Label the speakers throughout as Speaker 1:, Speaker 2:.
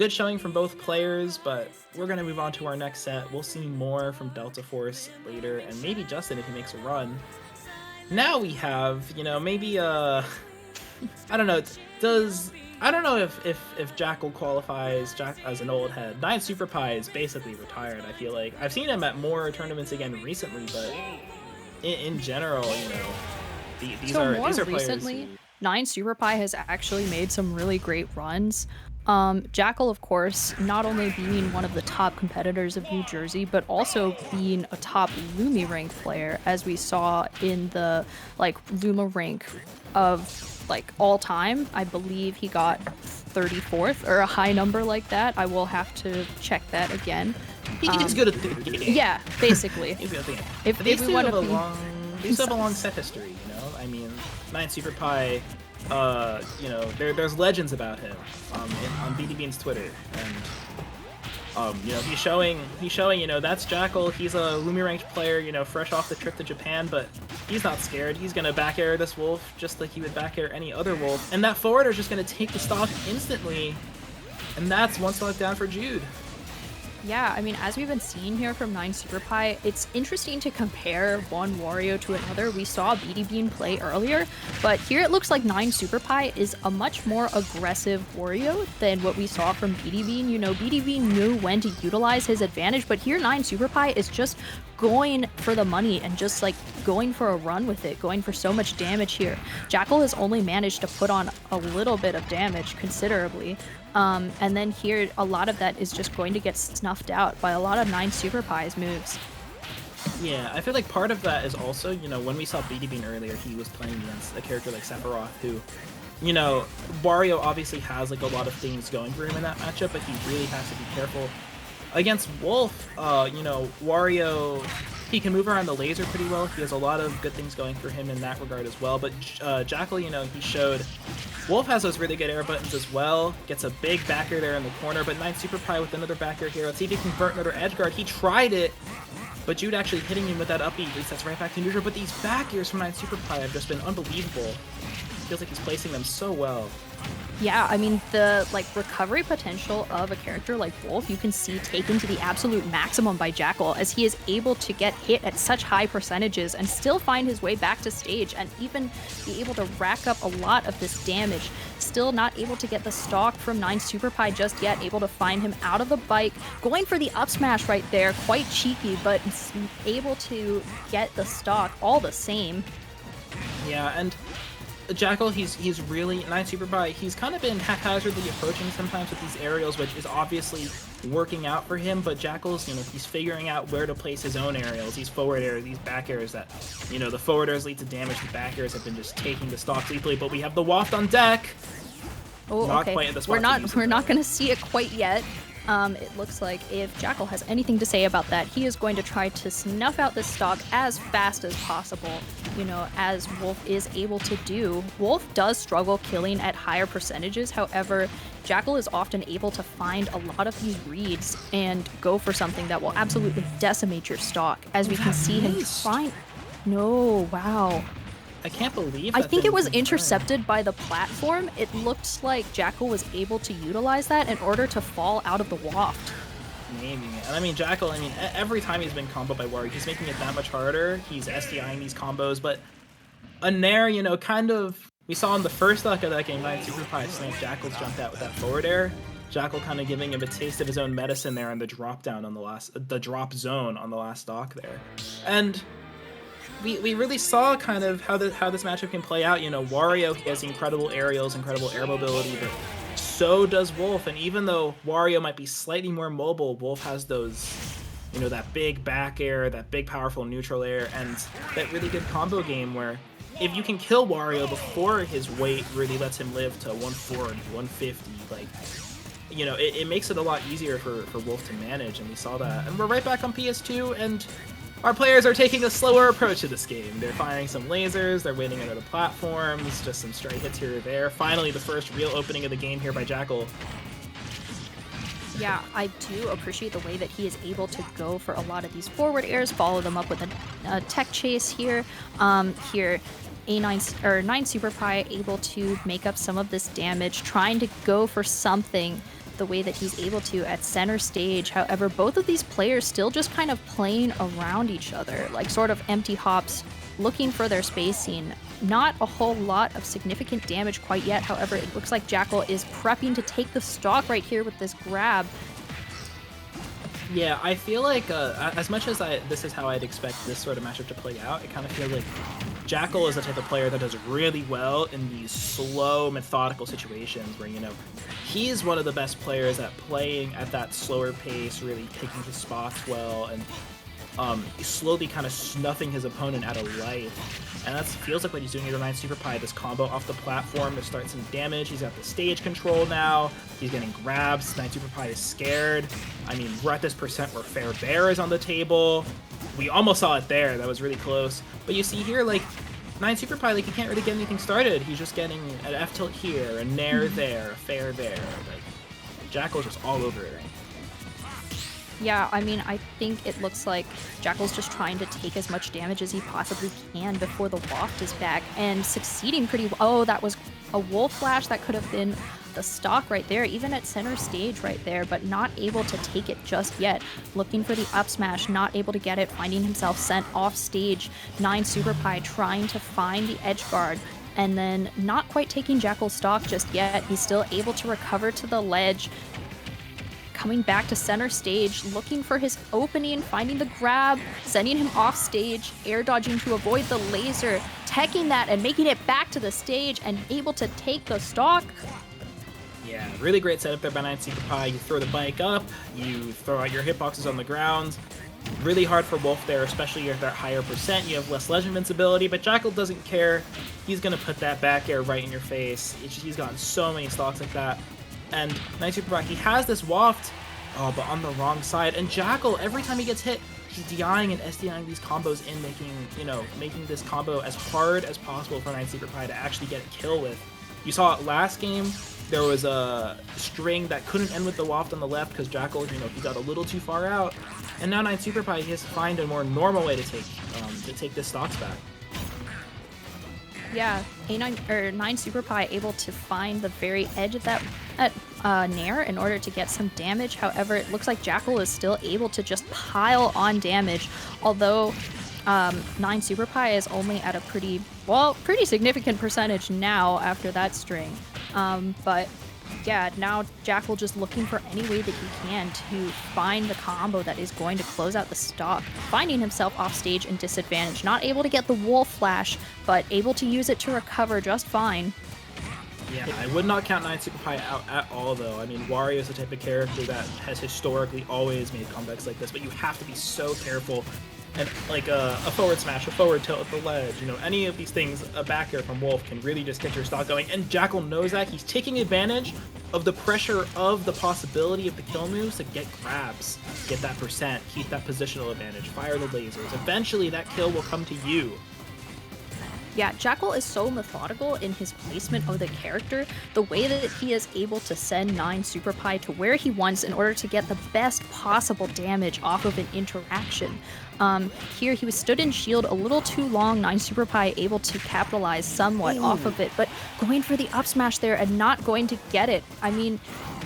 Speaker 1: Good showing from both players, but we're going to move on to our next set. We'll see more from Delta Force later, and maybe Justin if he makes a run. Now we have, maybe I don't know. I don't know if Jakal qualifies as an old head. 9SuperPie is basically retired. I feel like I've seen him at more tournaments again recently, but in general, these
Speaker 2: So
Speaker 1: are
Speaker 2: more
Speaker 1: players
Speaker 2: recently,
Speaker 1: who,
Speaker 2: 9SuperPie has actually made some really great runs. Jakal, of course, not only being one of the top competitors of New Jersey, but also being a top Lumi rank player, as we saw in the Luma rank of all time. I believe he got 34th or a high number like that. I will have to check that again.
Speaker 1: he's good at the game.
Speaker 2: Yeah, basically.
Speaker 1: He's good at the game.
Speaker 2: If,
Speaker 1: But
Speaker 2: if we want to be
Speaker 1: they used to have a long
Speaker 2: concise.
Speaker 1: set history. I mean, 9SuperPie. There's legends about him on BDB's Twitter, and he's showing, that's Jakal. He's a Lumi ranked player, fresh off the trip to Japan, but he's not scared. He's gonna back air this wolf just like he would back air any other wolf, and that forwarder is just gonna take the stock instantly, and that's one stock down for Jude.
Speaker 2: Yeah, I mean, as we've been seeing here from 9SuperPie, it's interesting to compare one Wario to another. We saw BD Bean play earlier, but here it looks like 9SuperPie is a much more aggressive Wario than what we saw from BD Bean. BD Bean knew when to utilize his advantage, but here 9SuperPie is just going for the money and just going for a run with it, going for so much damage here. Jakal has only managed to put on a little bit of damage considerably. And then here, a lot of that is just going to get snuffed out by a lot of 9SuperPie's moves.
Speaker 1: Yeah, I feel like part of that is also, when we saw BD Bean earlier, he was playing against a character like Sephiroth, who, Wario obviously has a lot of things going for him in that matchup, but he really has to be careful. Against Wolf, Wario, he can move around the laser pretty well. He has a lot of good things going for him in that regard as well. But Jakal, he showed Wolf has those really good air buttons as well. Gets a big backer there in the corner, but 9SuperPie with another backer here. Let's see if he can convert another edge guard. He tried it, but Jude actually hitting him with that up B resets right back to neutral. But these back airs from 9SuperPie have just been unbelievable. Feels like he's placing them so well.
Speaker 2: Yeah, I mean, the recovery potential of a character like Wolf, you can see taken to the absolute maximum by Jakal, as he is able to get hit at such high percentages and still find his way back to stage and even be able to rack up a lot of this damage. Still not able to get the stock from 9SuperPie just yet, able to find him out of the bike, going for the up smash right there, quite cheeky, but able to get the stock all the same.
Speaker 1: Yeah, and Jakal, he's really 9SuperPie. He's kind of been haphazardly approaching sometimes with these aerials, which is obviously working out for him. But Jakal's, he's figuring out where to place his own aerials. These forward airs, these back airs that, the forward airs lead to damage. The back airs have been just taking the stock lethally. But we have the waft on deck.
Speaker 2: Oh,
Speaker 1: not
Speaker 2: okay.
Speaker 1: quite at the spot
Speaker 2: We're not going to see it quite yet. It looks like if Jakal has anything to say about that, he is going to try to snuff out this stock as fast as possible, as Wolf is able to do. Wolf does struggle killing at higher percentages, however, Jakal is often able to find a lot of these reads and go for something that will absolutely decimate your stock, as we can see him find... No, wow.
Speaker 1: I can't believe
Speaker 2: I
Speaker 1: that
Speaker 2: think it was
Speaker 1: didn't confirm.
Speaker 2: intercepted by the platform. It looked like Jakal was able to utilize that in order to fall out of the waft.
Speaker 1: Maybe. And I mean, Jakal, every time he's been comboed by Wario, he's making it that much harder. He's SDIing these combos, but a Nair, kind of, we saw in the first stock of that game, 9SuperPie slammed Jakal's jumped out with that forward air. Jakal kind of giving him a taste of his own medicine there on the drop down on the drop zone on the last stock there. And we really saw kind of how this matchup can play out. Wario, he has incredible aerials, incredible air mobility, but so does Wolf. And even though Wario might be slightly more mobile, Wolf has those, that big back air, that big powerful neutral air, and that really good combo game where if you can kill Wario before his weight really lets him live to 140, 150, it makes it a lot easier for Wolf to manage, and we saw that. And we're right back on PS2, and our players are taking a slower approach to this game. They're firing some lasers, they're waiting under the platforms, just some stray hits here or there. Finally, the first real opening of the game here by Jakal.
Speaker 2: Yeah, I do appreciate the way that he is able to go for a lot of these forward airs, follow them up with a tech chase here. Here, 9SuperPie able to make up some of this damage, trying to go for something the way that he's able to at center stage. However, both of these players still just kind of playing around each other, like sort of empty hops, looking for their spacing. Not a whole lot of significant damage quite yet. However, it looks like Jakal is prepping to take the stock right here with this grab.
Speaker 1: Yeah, I feel like as much as this is how I'd expect this sort of matchup to play out, it kind of feels like Jakal is the type of player that does really well in these slow, methodical situations where, he's one of the best players at playing at that slower pace, really taking his spots well, and slowly kind of snuffing his opponent out of life. And that feels like what he's doing here to 9SuperPie, this combo off the platform to start some damage. He's got the stage control now. He's getting grabs. 9SuperPie is scared. I mean, we're at this percent where Fair Bear is on the table. We almost saw it there. That was really close. But you see here, like, 9SuperPie, like, he can't really get anything started. He's just getting an F tilt here, a Nair there, a Fair there. Like, Jakal's just all over it right now.
Speaker 2: Yeah, I mean, I think it looks like Jakal's just trying to take as much damage as he possibly can before the waft is back, and succeeding pretty well. Oh, that was a wolf flash. That could have been the stock right there, even at center stage right there, but not able to take it just yet. Looking for the up smash, not able to get it, finding himself sent off stage. 9SuperPie trying to find the edge guard, and then not quite taking Jakal's stock just yet. He's still able to recover to the ledge. Coming back to center stage, looking for his opening, finding the grab, sending him off stage, air dodging to avoid the laser, teching that and making it back to the stage and able to take the stock.
Speaker 1: Yeah, really great setup there by 9SuperPie. You throw the bike up, you throw out your hitboxes on the ground. Really hard for Wolf there, especially at that higher percent. You have less ledge invincibility, but Jakal doesn't care. He's going to put that back air right in your face. He's gotten so many stocks like that. And 9SuperPie, he has this waft, but on the wrong side. And Jakal, every time he gets hit, he's DIing and SDIing these combos in, making this combo as hard as possible for 9SuperPie to actually get a kill with. You saw it last game. There was a string that couldn't end with the waft on the left because Jakal, he got a little too far out. And now 9SuperPie, he has to find a more normal way to take this stocks back.
Speaker 2: Yeah, 9SuperPie able to find the very edge of that Nair in order to get some damage. However, it looks like Jakal is still able to just pile on damage, although 9SuperPie is only at a pretty significant percentage now after that string. But yeah, now Jakal just looking for any way that he can to find the combo that is going to close out the stock. Finding himself off stage in disadvantage, not able to get the wolf flash, but able to use it to recover just fine.
Speaker 1: Yeah, I would not count 9SuperPie out at all, though. I mean, Wario is the type of character that has historically always made comebacks like this, but you have to be so careful. And like a forward smash, a forward tilt at the ledge, any of these things, a back air from Wolf can really just get your stock going. And Jakal knows that. He's taking advantage of the pressure of the possibility of the kill moves to get grabs, get that percent, keep that positional advantage, fire the lasers. Eventually, that kill will come to you.
Speaker 2: Yeah, Jakal is so methodical in his placement of the character, the way that he is able to send 9SuperPie to where he wants in order to get the best possible damage off of an interaction. Here he was stood in shield a little too long, 9SuperPie able to capitalize somewhat off of it, but going for the up smash there and not going to get it. I mean,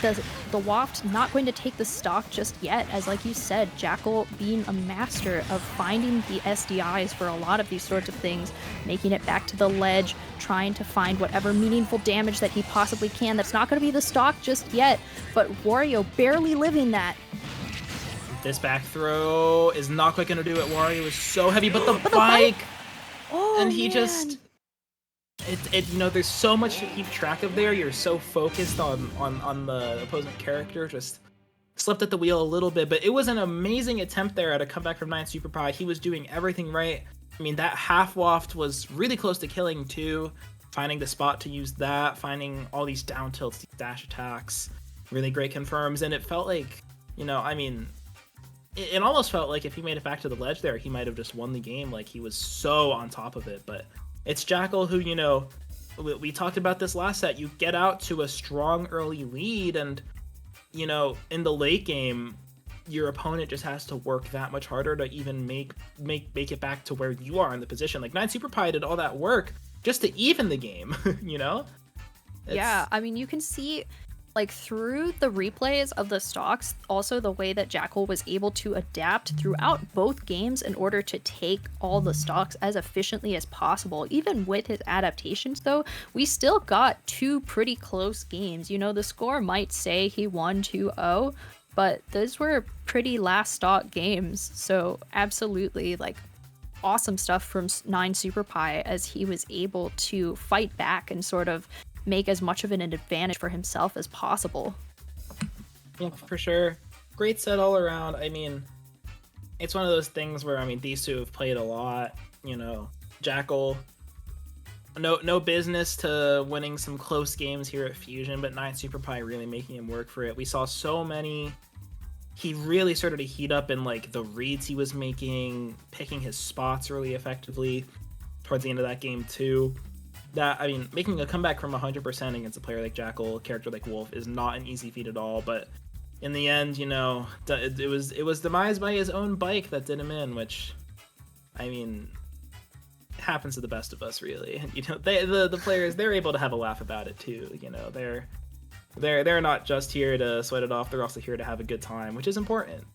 Speaker 2: the waft not going to take the stock just yet, as like you said, Jakal being a master of finding the SDIs for a lot of these sorts of things, making it back to the ledge, trying to find whatever meaningful damage that he possibly can. That's not going to be the stock just yet, but Wario barely living that.
Speaker 1: This back throw is not quite going to do it. Wario is so heavy, but the bike!
Speaker 2: Oh,
Speaker 1: and he
Speaker 2: man.
Speaker 1: just... there's so much to keep track of there. You're so focused on the opposing character. Just slipped at the wheel a little bit, but it was an amazing attempt there at a comeback from 9SuperPie. He was doing everything right. I mean, that half waft was really close to killing too. Finding the spot to use that, finding all these down tilts, these dash attacks, really great confirms, and it felt like, it almost felt like if he made it back to the ledge there, he might have just won the game. Like, he was so on top of it. But it's Jakal who, we talked about this last set. You get out to a strong early lead, and, in the late game, your opponent just has to work that much harder to even make it back to where you are in the position. Like, 9SuperPie did all that work just to even the game,
Speaker 2: Yeah, I mean, you can see like through the replays of the stocks, also the way that Jakal was able to adapt throughout both games in order to take all the stocks as efficiently as possible. Even with his adaptations though, we still got two pretty close games. You know, the score might say he won 2-0, but those were pretty last stock games. So absolutely, like, awesome stuff from 9SuperPie as he was able to fight back and sort of make as much of an advantage for himself as possible.
Speaker 1: Yeah, for sure. Great set all around. I mean, it's one of those things where, I mean, these two have played a lot. You know, Jakal, no business to winning some close games here at Fusion, but 9SuperPie really making him work for it. We saw so many. He really started to heat up in like the reads he was making, picking his spots really effectively towards the end of that game too. That, I mean, making a comeback from 100% against a player like Jakal, a character like Wolf, is not an easy feat at all. But in the end, you know, it was demised by his own bike that did him in, which, I mean, happens to the best of us, really. You know, the players, they're able to have a laugh about it too. You know, they're not just here to sweat it off; they're also here to have a good time, which is important.